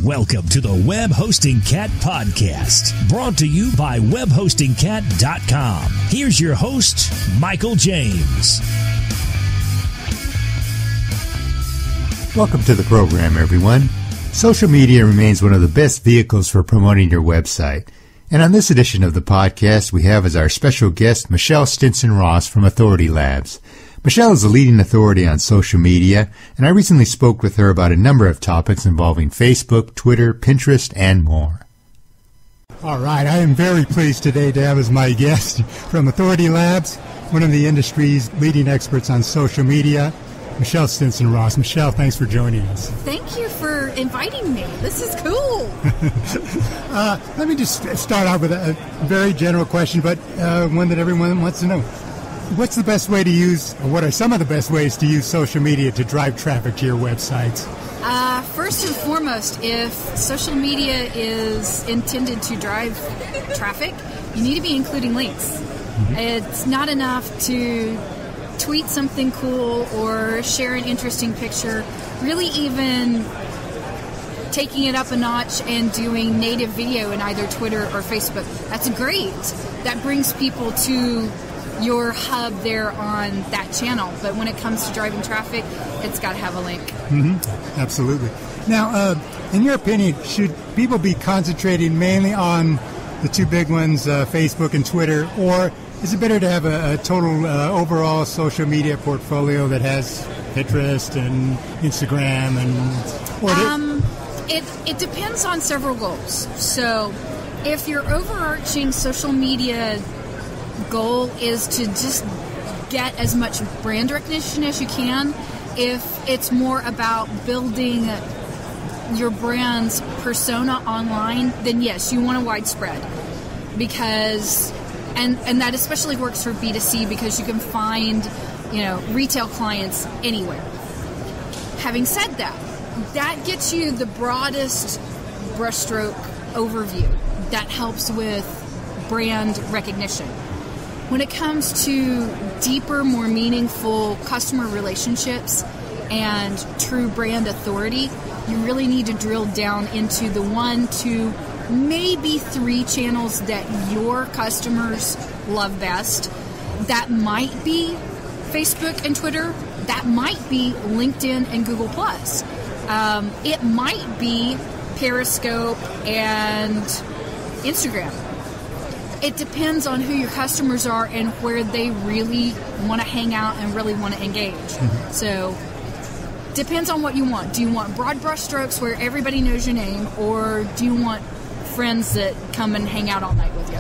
Welcome to the Web Hosting Cat Podcast, brought to you by webhostingcat.com. Here's your host, Michael James. Welcome to the program, everyone. Social media remains one of the best vehicles for promoting your website. And on this edition of the podcast, we have as our special guest Michelle Stinson-Ross from Authority Labs. Michelle is a leading authority on social media, and I recently spoke with her about a number of topics involving Facebook, Twitter, Pinterest, and more. All right, I am very pleased today to have as my guest from Authority Labs, one of the industry's leading experts on social media, Michelle Stinson-Ross. Michelle, thanks for joining us. Thank you for inviting me. This is cool. Let me just start out with a very general question, but one that everyone wants to know. What's the best way to use, or what are some of the best ways to use social media to drive traffic to your websites? First and foremost, if social media is intended to drive traffic, you need to be including links. Mm-hmm. It's not enough to tweet something cool or share an interesting picture. Really even taking it up a notch and doing native video in either Twitter or Facebook. That's great. That brings people to your hub there on that channel. But when it comes to driving traffic, it's got to have a link. Mm-hmm. Absolutely. Now, in your opinion, should people be concentrating mainly on the two big ones, Facebook and Twitter, or is it better to have a total overall social media portfolio that has Pinterest and Instagram and? It depends on several goals. So, if your overarching social media goal is to just get as much brand recognition as you can, if it's more about building your brand's persona online, then yes, you want a widespread, because and that especially works for B2C because you can find, retail clients anywhere. Having said that, that gets you the broadest brushstroke overview that helps with brand recognition. When it comes to deeper, more meaningful customer relationships and true brand authority, you really need to drill down into the 1, 2, maybe 3 channels that your customers love best. That might be Facebook and Twitter. That might be LinkedIn and Google+. It might be Periscope and Instagram. It depends on who your customers are and where they really want to hang out and really want to engage. Mm-hmm. So, depends on what you want. Do you want broad brushstrokes where everybody knows your name, or do you want friends that come and hang out all night with you?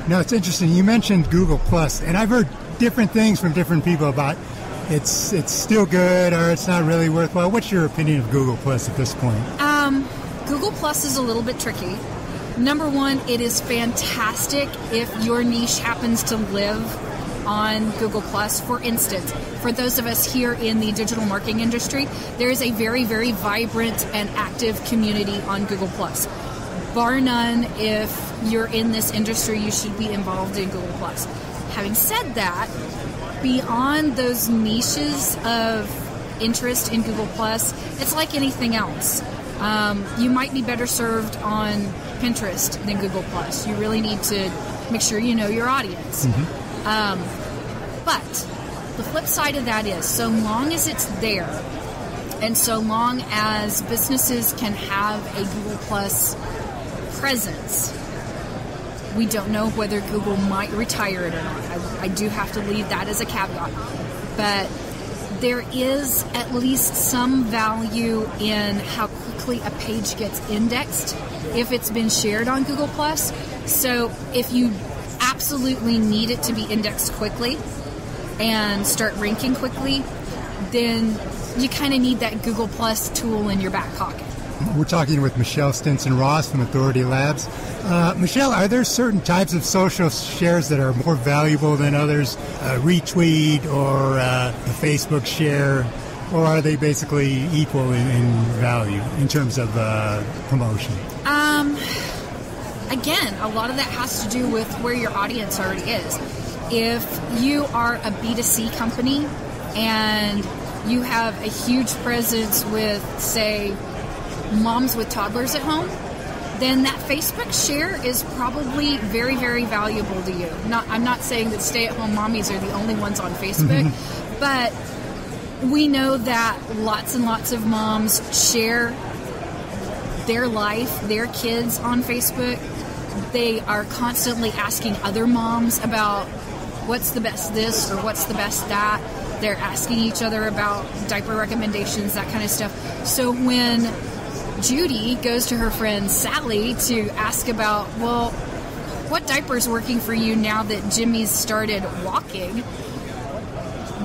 No, it's interesting. You mentioned Google+, and I've heard different things from different people about it's still good or it's not really worthwhile. What's your opinion of Google+ at this point? Google+ is a little bit tricky. Number one, it is fantastic if your niche happens to live on Google+. For instance, for those of us here in the digital marketing industry, there is a very, very vibrant and active community on Google+. Bar none, if you're in this industry, you should be involved in Google+. Having said that, beyond those niches of interest in Google+, it's like anything else. You might be better served on Pinterest than Google+. You really need to make sure you know your audience. Mm-hmm. But the flip side of that is, so long as it's there, and so long as businesses can have a Google+ presence, we don't know whether Google might retire it or not. I do have to leave that as a caveat. But there is at least some value in how quickly a page gets indexed if it's been shared on Google+. So if you absolutely need it to be indexed quickly and start ranking quickly, then you kind of need that Google+ tool in your back pocket. We're talking with Michelle Stinson-Ross from Authority Labs. Michelle, are there certain types of social shares that are more valuable than others? A retweet or a Facebook share? Or are they basically equal in value in terms of promotion? Again, a lot of that has to do with where your audience already is. If you are a B2C company and you have a huge presence with, say, moms with toddlers at home, then that Facebook share is probably very, very valuable to you. I'm not saying that stay-at-home mommies are the only ones on Facebook, but we know that lots and lots of moms share their life, their kids on Facebook. They are constantly asking other moms about what's the best this or what's the best that. They're asking each other about diaper recommendations, that kind of stuff. So when Judy goes to her friend Sally to ask about, well, what diaper's working for you now that Jimmy's started walking,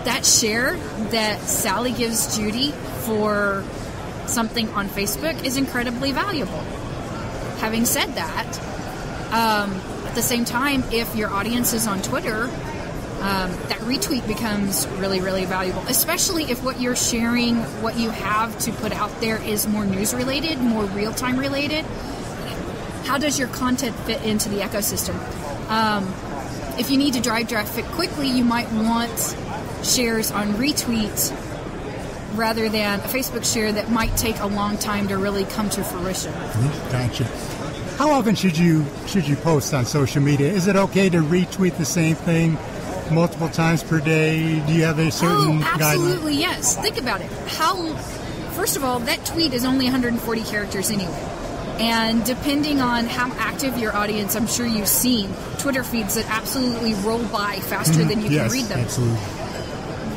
that share that Sally gives Judy for something on Facebook is incredibly valuable. Having said that, at the same time, if your audience is on Twitter, that retweet becomes really, really valuable, especially if what you're sharing, what you have to put out there is more news related, more real-time related. How does your content fit into the ecosystem? If you need to drive traffic quickly, you might want shares on retweets rather than a Facebook share that might take a long time to really come to fruition. Gotcha. How often should you post on social media? Is it okay to retweet the same thing multiple times per day? Do you have a certain guideline? Absolutely, yes. Think about it. First of all, that tweet is only 140 characters anyway. And depending on how active your audience, I'm sure you've seen Twitter feeds that absolutely roll by faster than you can read them. Absolutely.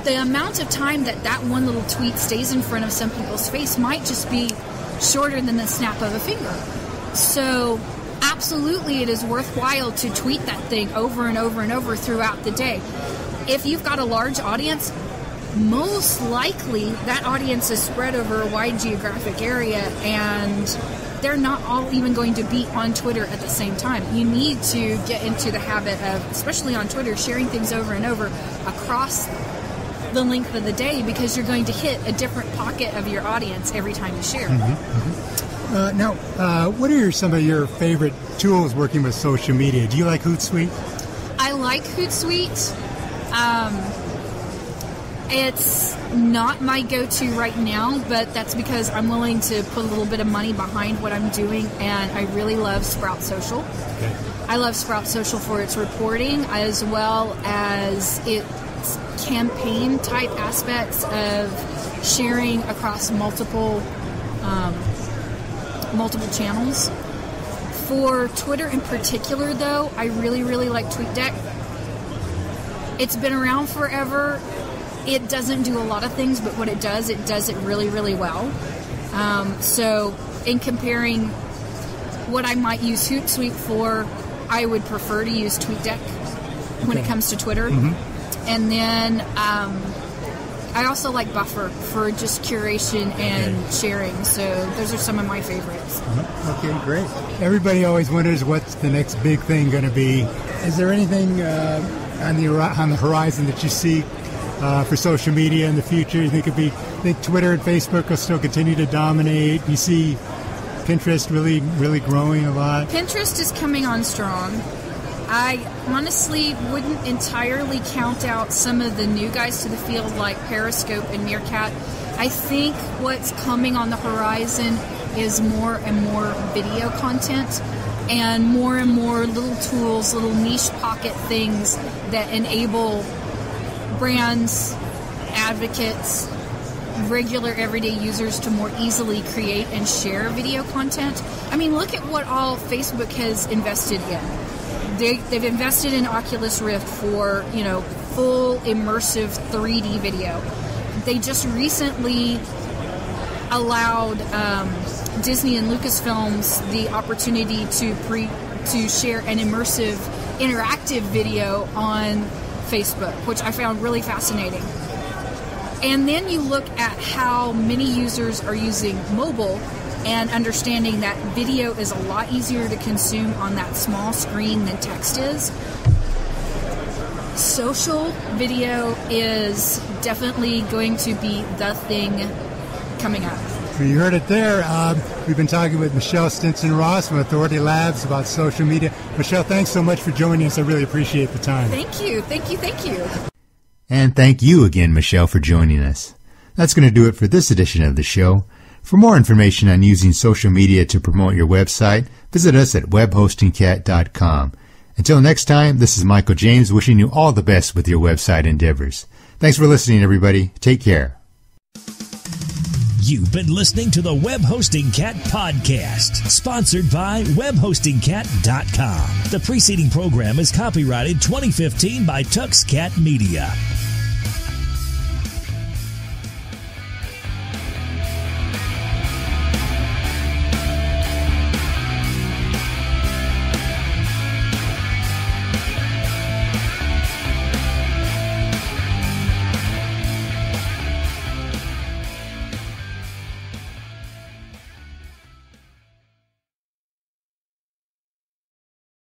The amount of time that one little tweet stays in front of some people's face might just be shorter than the snap of a finger. So absolutely it is worthwhile to tweet that thing over and over and over throughout the day. If you've got a large audience, most likely that audience is spread over a wide geographic area and they're not all even going to be on Twitter at the same time. You need to get into the habit of, especially on Twitter, sharing things over and over across the length of the day because you're going to hit a different pocket of your audience every time you share. Now, what are some of your favorite tools working with social media? Do you like Hootsuite? I like Hootsuite. It's not my go-to right now, but that's because I'm willing to put a little bit of money behind what I'm doing, and I really love Sprout Social. Okay. I love Sprout Social for its reporting as well as its campaign-type aspects of sharing across multiple channels. For Twitter in particular, though, I really, really like TweetDeck. It's been around forever. It doesn't do a lot of things, but what it does it really, really well. So in comparing what I might use Hootsuite for, I would prefer to use TweetDeck when it comes to Twitter. And then I also like Buffer for just curation and sharing. So those are some of my favorites. Okay, great. Everybody always wonders what's the next big thing going to be. Is there anything on the horizon that you see for social media in the future? You think Twitter and Facebook will still continue to dominate? You see Pinterest really, really growing a lot? Pinterest is coming on strong. I honestly wouldn't entirely count out some of the new guys to the field like Periscope and Meerkat. I think what's coming on the horizon is more and more video content and more little tools, little niche pocket things that enable brands, advocates, regular everyday users to more easily create and share video content. I mean, look at what all Facebook has invested in. They've invested in Oculus Rift for, full immersive 3D video. They just recently allowed Disney and Lucasfilms the opportunity to share an immersive interactive video on Facebook, which I found really fascinating. And then you look at how many users are using mobile and understanding that video is a lot easier to consume on that small screen than text is. Social video is definitely going to be the thing coming up. Well, you heard it there. We've been talking with Michelle Stinson-Ross from Authority Labs about social media. Michelle, thanks so much for joining us. I really appreciate the time. Thank you. And thank you again, Michelle, for joining us. That's going to do it for this edition of the show. For more information on using social media to promote your website, visit us at webhostingcat.com. Until next time, this is Michael James wishing you all the best with your website endeavors. Thanks for listening, everybody. Take care. You've been listening to the Web Hosting Cat podcast, sponsored by webhostingcat.com. The preceding program is copyrighted 2015 by TuxCat Media.